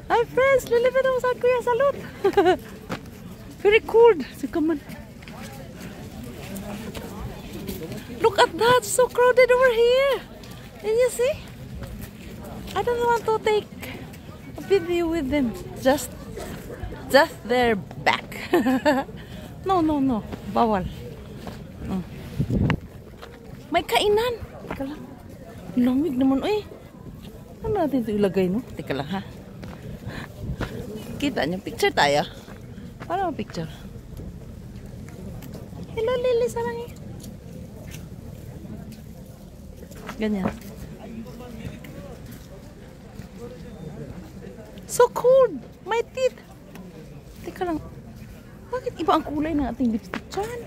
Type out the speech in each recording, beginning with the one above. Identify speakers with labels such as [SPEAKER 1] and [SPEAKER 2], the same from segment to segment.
[SPEAKER 1] Hi friends, lilipit ako sa Kuya Salud. Very cold. So come on. Look at that, so crowded over here. Can you see? I don't want to take a video with them. Just their back. No. Bawal. May kainan. Teka lang. Lamig naman. Uy. Ano natin ito ilagay, no? Teka lang, ha? Kita niyo. Picture tayo. Paano picture? Hello, Lily. Sarang eh. Ganyan. So cold. My teeth. Teka lang. Bakit iba ang kulay ng ating lipstick dyan?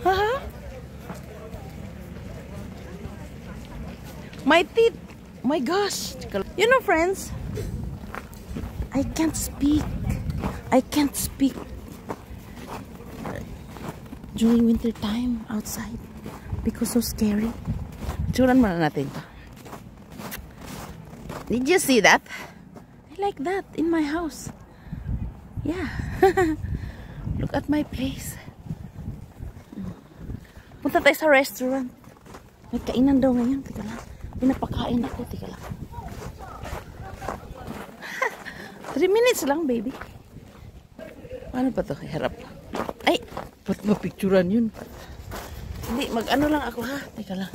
[SPEAKER 1] Haha? My teeth. My gosh. You know, friends, I can't speak. During winter time outside because so scary. Turan muna natin to. Did you see that? I like that in my house. Yeah. Look at my place. Punta tayo sa restaurant. May kainan daw ngayon. Tika lang. Pinapakain ako. Tika lang. 3 minutes lang, baby. Ano pa to? Harap. Ay! Ba't mapicturan yun? Hindi, mag-ano lang ako ha. Tika lang.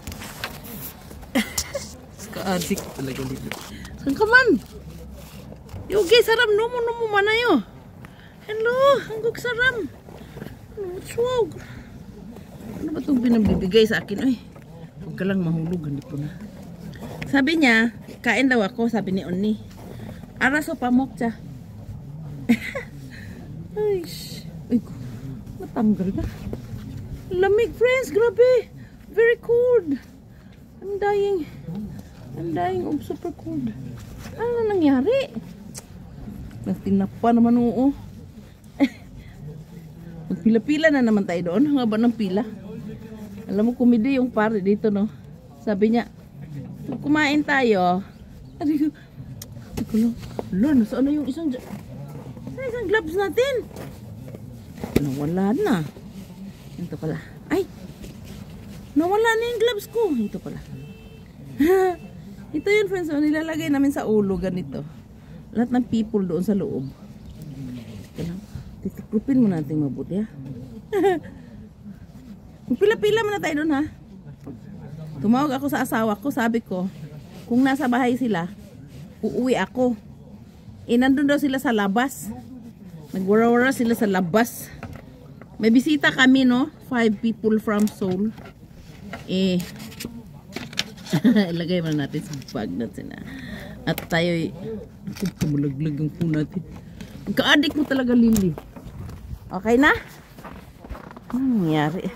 [SPEAKER 1] Ka-addict talaga dito. Saan ka man? Okay, saram. Numo manayo. Hello, hanggog saram. Swag. Ano ba itong binabibigay sa akin? Ay, huwag ka lang mahulog. Hindi po na. Sabi niya, kain daw ako. Sabi ni Onni. Araso pamok siya. Ay, matanggal na. Lamig, friends. Grabe. Very cold. I'm dying of super cold. Ano na nangyari? Tinapa naman oo. Magpila-pila na naman tayo doon. Ang haba ng pila. Alam mo, kumidi yung pare dito, no? Sabi niya, kumain tayo. Ano lang? Nasaan na yung isang gloves natin? Nawala na. Ito pala. Ay! Nawala na yung gloves ko. Ito pala. Ito yun, friends. Nilalagay namin sa ulo. Ganito. Lahat ng people doon sa loob. Titiklupin mo natin mabuti, ha? Pila-pila muna tayo doon, ha? Tumawag ako sa asawa ko. Sabi ko, kung nasa bahay sila, uuwi ako. Nandun daw sila sa labas. Nagwara-wara sila sa labas. May bisita kami, no? 5 people from Seoul. Ilagay mo natin sa bag natin, ha? At tayo kumulaglag yung po natin. Ka-addict mo talaga, Lily. Okay na? Anong nangyari?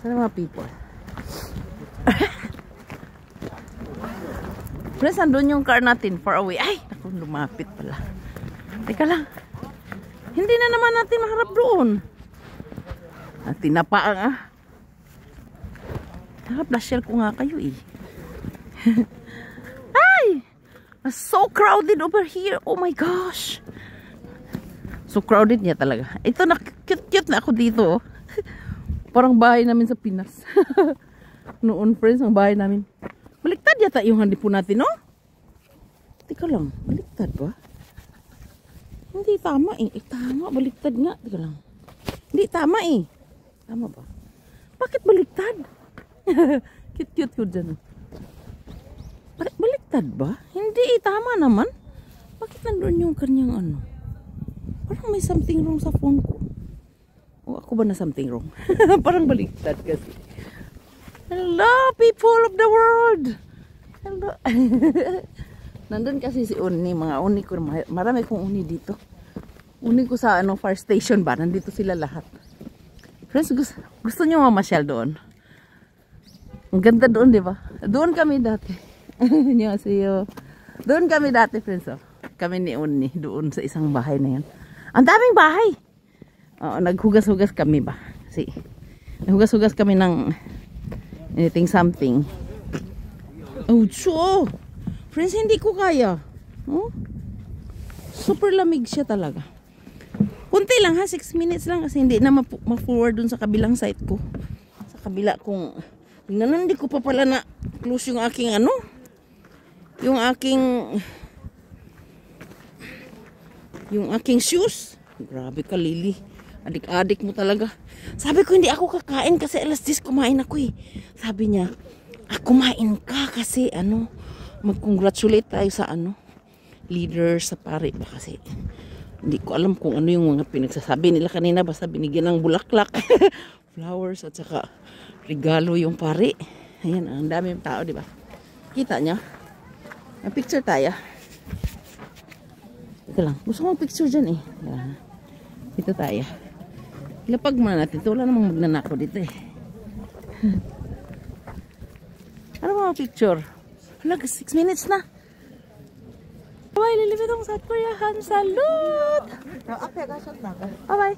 [SPEAKER 1] Saan mga people? Friends, andun yung car natin far away. Ay! Ako, lumapit pala. Teka lang. Hindi na naman natin maharap doon. Tinapaan ah. Flash ko nga kayo eh. Ay! So crowded over here. Oh my gosh. So crowded niya talaga. Ito na, cute na ako dito. Parang bahay namin sa Pinas. Noon, friends, ang bahay namin. Baliktad yata yung handi po natin, no? Teka lang, baliktad ba? Hindi tama eh. Tama, baliktad nga. Teka lang. Hindi tama eh. Tama ba? Bakit baliktad? Cute ko dyan. Baliktad ba? Hindi eh, tama naman. Bakit nandun yung kanyang ano? Parang may something wrong sa phone ko. O ako ba na something wrong? Parang baliktad kasi. Hello people of the world! Hello. Nandun kasi si Uni, mga uni ko. Marami kong uni dito. Uni ko sa ano, fire station ba? Nandito sila lahat. Friends, gusto nyo mamasyal doon? Ang ganda doon, di ba? Doon kami dati. Annyeonghaseyo. Doon kami dati, friends. Oh. Kami ni Uni, doon sa isang bahay na yan. Ang daming bahay! Oo, naghugas-hugas kami ba? Naghugas-hugas kami ng Anything something. Oh, so. Friends, hindi ko kaya. Oh? Super lamig siya talaga. Kunti lang ha, 6 minutes lang kasi hindi na ma-forward dun sa kabilang site ko. Sa kabila kung hindi ko pa pala na close yung aking ano. Yung aking shoes. Grabe ka, Lily. Adik-adik mo talaga. Sabi ko hindi ako kakain kasi alas 10 kumain ako eh. Sabi niya, kumain ka kasi ano, mag-congratulate tayo sa ano, leader sa pare pa kasi. Hindi ko alam kung ano yung mga pinagsasabi nila kanina. Basta binigyan ng bulaklak, flowers at saka regalo yung pare. Ayan, ang dami yung tao, di ba? Kita niya? May picture tayo. Ito lang. Gusto ko picture dyan eh. Ayan. Dito tayo. Ilapag muna natin. Ito wala namang magnanako dito eh. Ano mga picture? Wala, 6 minutes na. Bye, lilipit ako sa Koreahan. Salud! Bye-bye.